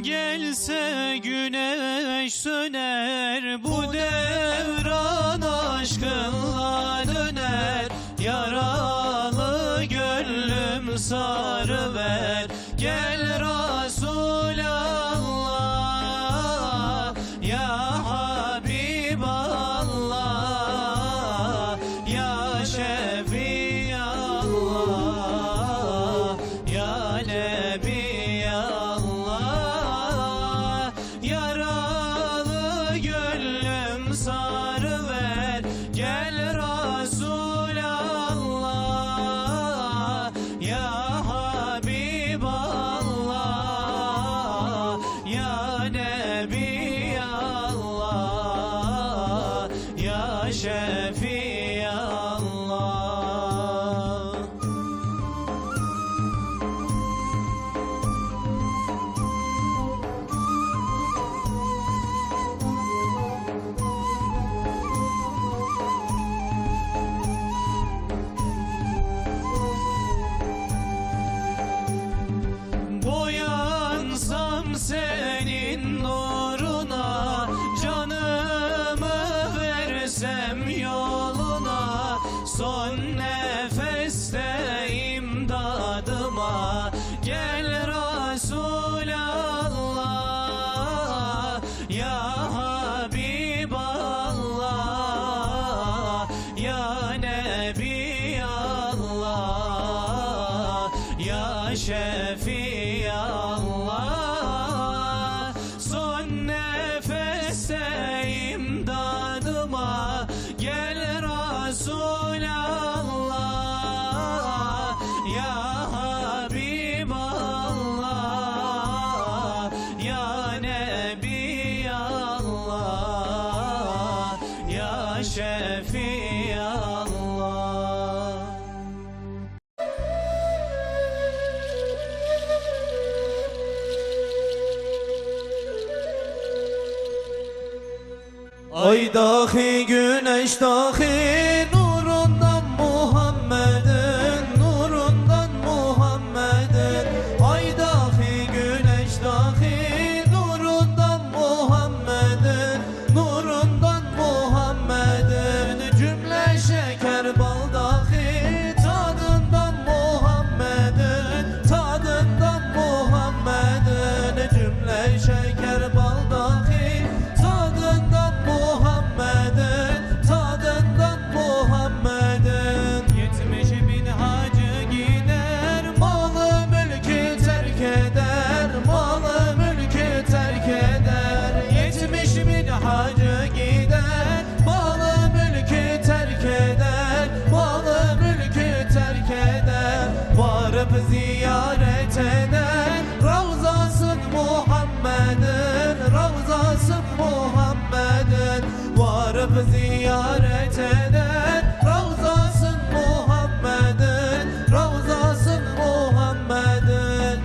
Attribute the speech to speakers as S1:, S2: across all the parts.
S1: gelse güneş söner, bu devran aşkınla döner. Yaralı gönlüm sarıver, gel Resulallah, ya Habiballah, ya Şefiallah, ya Nebiyallah. Yaralı gönlüm sarıver, gel Resulallah, ya Habiballah, ya Nebiyallah, ya Şefiallah. Boyansam senin nuruna, canımı versem yoluna, son nefeste imdadıma gel Resulallah, ya Habiballah, ya Nebiyallah, ya Şefiallah. Son nefeste imdadıma gel Resulallah, ya Habiballah, ya Nebiyallah, ya Şefiallah. Ay dahi güneş dahi nurundan Muhammed'in, nurundan Muhammed'in. Ay dahi güneş dahi nurundan Muhammed'in, nurundan Muhammed'in. Cümle şeker bal dahi tadından Muhammed'in, tadından Muhammed'in. Cümle şeker bal dahi tadından Muhammed'in, tadından Muhammed'in. 70 bin hacı gider, malı mülkü terk eder, malı mülkü terk eder. 70 bin hacı gider, malı mülkü terk eder, malı mülkü terk eder. Varıp ziyaret eder, Ravzasın Muhammed'in, Ravzasın Muhammed'in. Varıp ziyaret eder, Ravzasın Muhammed'in, Ravzasın Muhammed'in.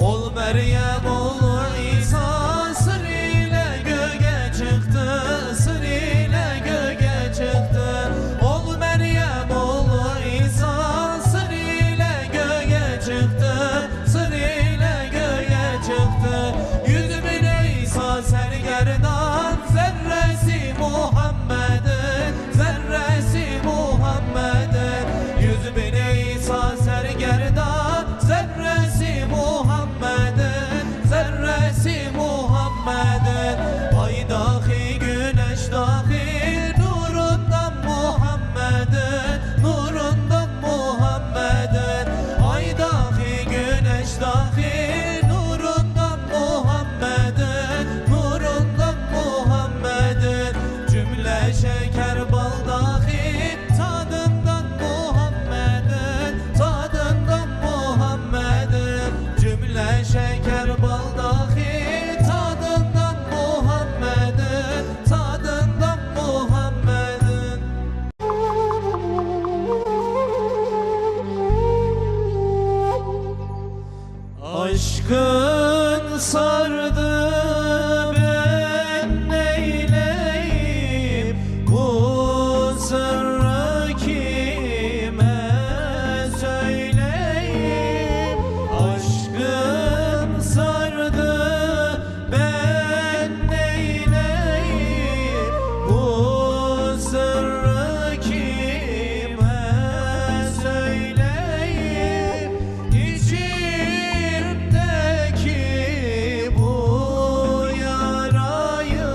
S1: Ol Meryem oğlu İsa, sır ile göğe çıktı, sır ile göğe çıktı. Ol Meryem oğlu İsa, sır ile göğe çıktı, sır ile göğe çıktı. 100 bin İsa sergerdan, zerresi Muhammed'in, zerresi Muhammed'in. 100 bin İsa sergerdan, zerresi Muhammed'in, zerresi Muhammed'in. Ay dahi güneş dahi nurundan Muhammed'in, nurundan Muhammed'in. Ay dahi güneş dahi nurundan Muhammed'in, nurundan Muhammed'in. Cümle şeker bal dahi tadından Muhammed'in, tadından Muhammed'in. Cümle şeker bal dahi tadından Muhammed'in, tadından Muhammed'in. Aşkın sardı, ben neyleyim? Bu sırrı kime söyleyeyim? Aşkım sardı, ben neyleyim? Bu sırrı kime söyleyeyim? İçimdeki bu yarayı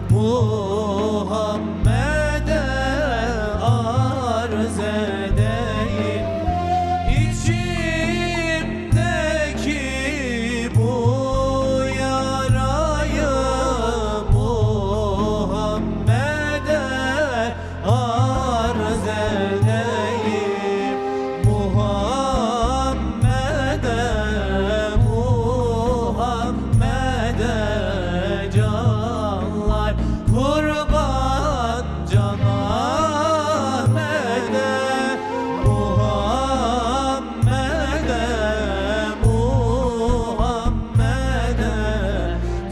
S1: Muhammed'e arz edeyim. İçimdeki bu yarayı Muhammed'e arz edeyim. Muhammed'e canlar kurban, Can Ahmet'e. Muhammed'e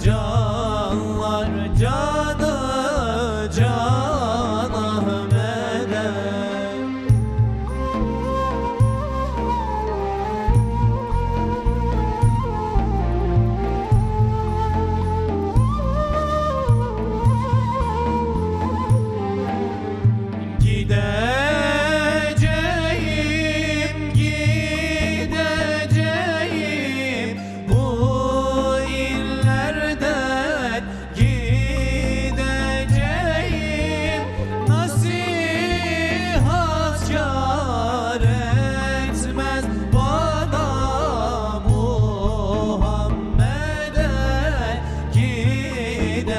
S1: canlar, canı Can Ahmet'e. Gideceğim bu illerden, gideceğim. Nasihat kâr etmez bana, Muhammed'e gideceğim.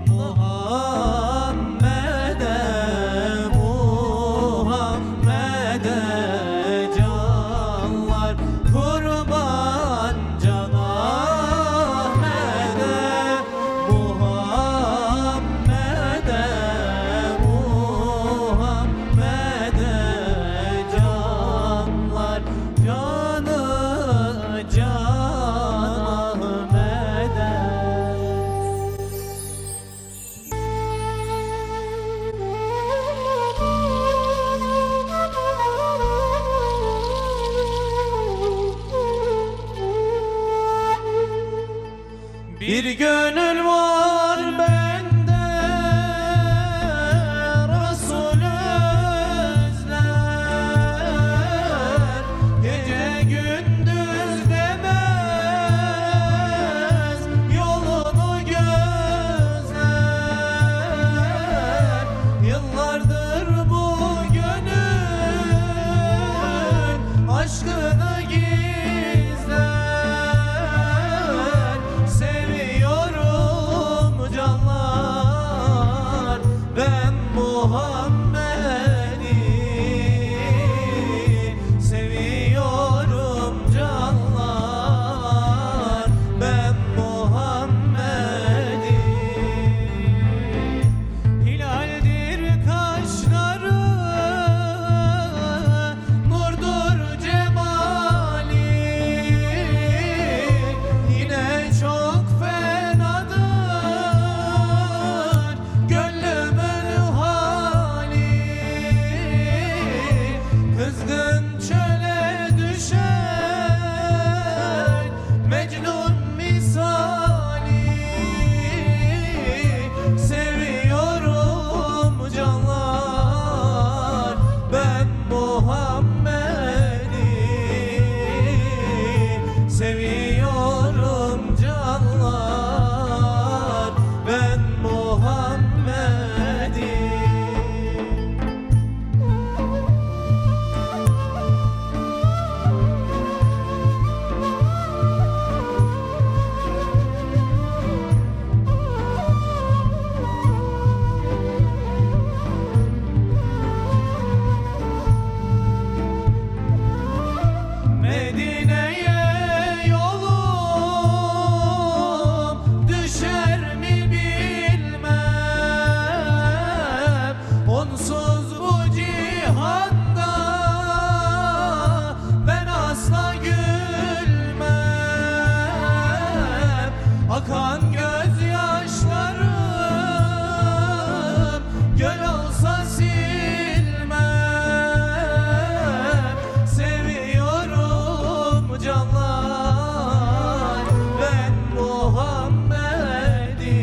S1: Muhammed'e canlar kurban, Can Ahmet'e. Muhammed'e canlar, canı Can Ahmet'e. Bir gönül var bende, Resul özler. Gece gündüz demez, yolunu gözler. Yıllardır bu gönül aşkını gizler. Seviyorum canlar, ben Muhammed'i. Seviyorum canlar, ben Muhammed'i. Hilaldir kaşları, nurdur cemali. Yine çok fenadır gönlümün hali. Kızgın çöle düşer Mecnun misali. Seviyorum canlar, ben Muhammed'i. Seviyorum canlar, ben Muhammed'i. Medine'ye yol akan gözyaşlarım göl olsa silmem. Seviyorum canlar ben Muhammed'i.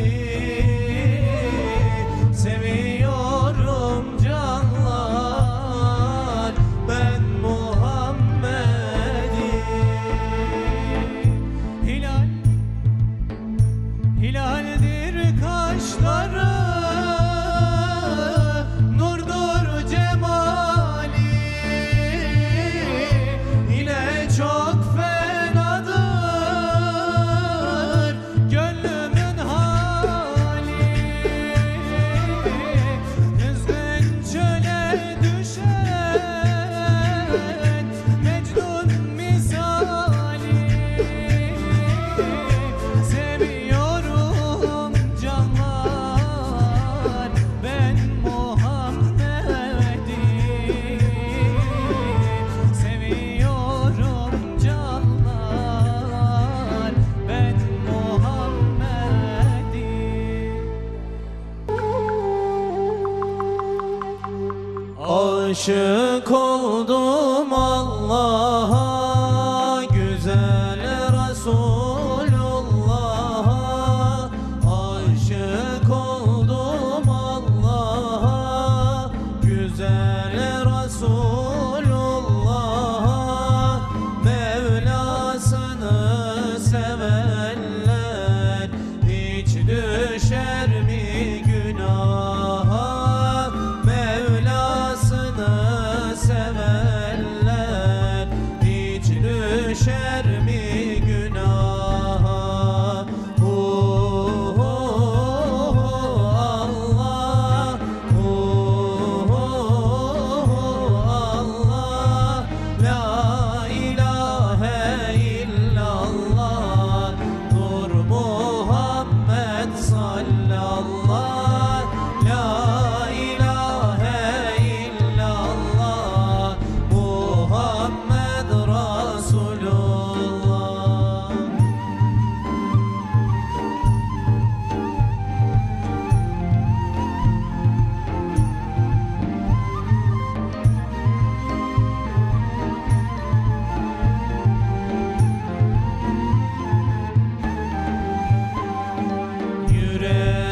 S1: Seviyorum canlar ben Muhammed'i. Hilal, hilaldir kaşları, nurdur cemali, ile çok fenadır gönlümün hali. Kızgın çöle düşen Mecnun misali. Seviyorum canlar ben Muhammed'i. Seviyorum canlar ben Muhammed'i. Aşık oldum Allah'a, güzel Resulullah'a. Aşık oldum Allah'a, güzel Resulullah'a. Mevlasını sevenler hiç düşer mi günaha? Mevlasını sevenler hiç düşer mi günaha? Allah, Allah, la ilahe illallah, Nur Muhammed sallallah. La ilahe illallah, Muhammed Resulullah.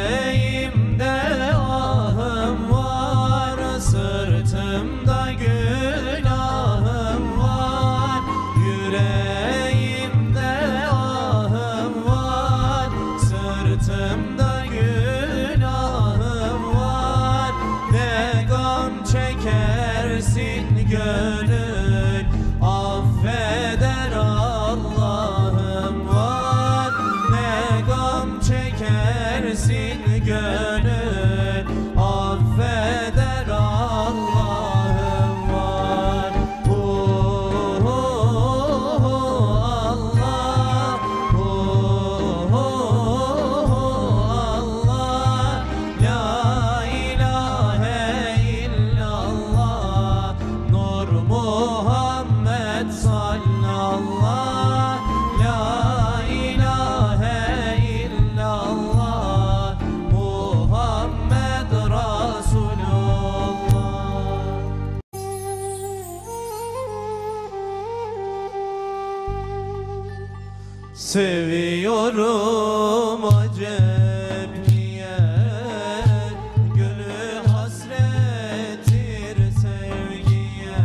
S1: Yüreğimde ahım var, sırtımda günahım var. Yüreğimde ahım var, sırtımda günahım var. Ne gam çekersin gönül, affeder Allah'ım var. Ne gam çekersin gönül, affeder Allah'ım var. Allah, Allah, la ilahe illallah, Nur Muhammed sallallah. La ilahe illallah, Muhammed Resulullah. Seviyorum acep niye, gönlü hasrettir sevgiye.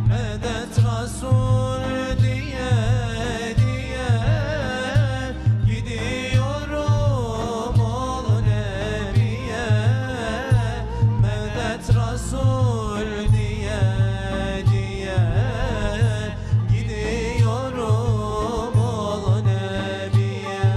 S1: Medet Resul diye diye gidiyorum ol Nebiye. Medet Resul diye diye gidiyorum ol Nebiye.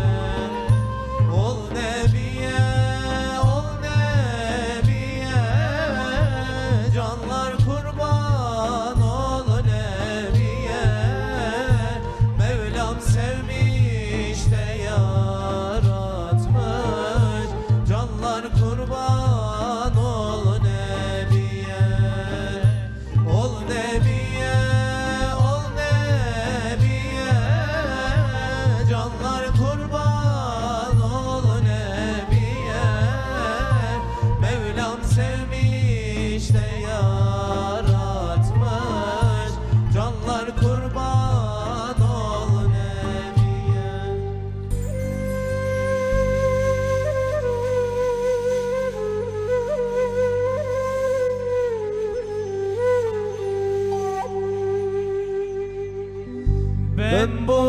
S1: Ben bu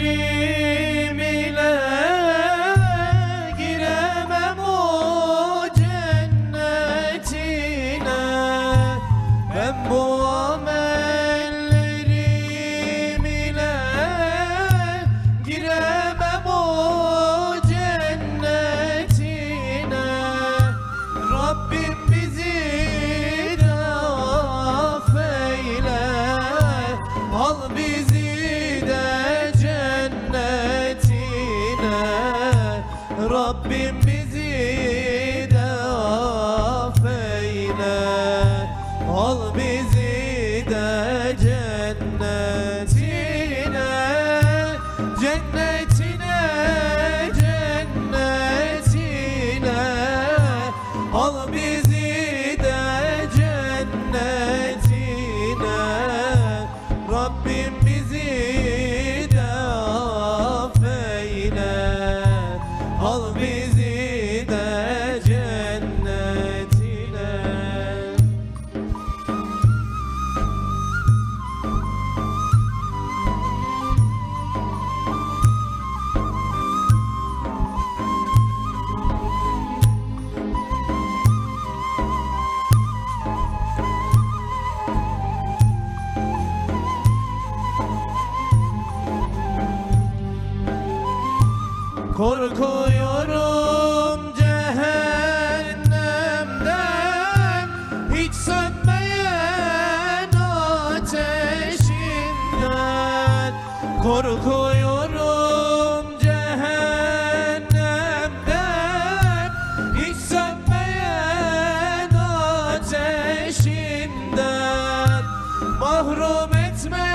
S1: amellerim ile giremem o cennetine. Ben bu amellerim ile giremem o cennetine. Rabbim bizi de affeyle, al bizi de cennetine. Rabbim bizi de affeyle, al bizi de cennetine. Cennetine, cennetine, al bizi de cennetine. Rabbim bizi de affeyle, al bizi de cennetine. Korkuyorum cehennemden, hiç sönmeyen ateşinden. Korkuyorum cehennemden, hiç sönmeyen ateşinden. Mahrum etme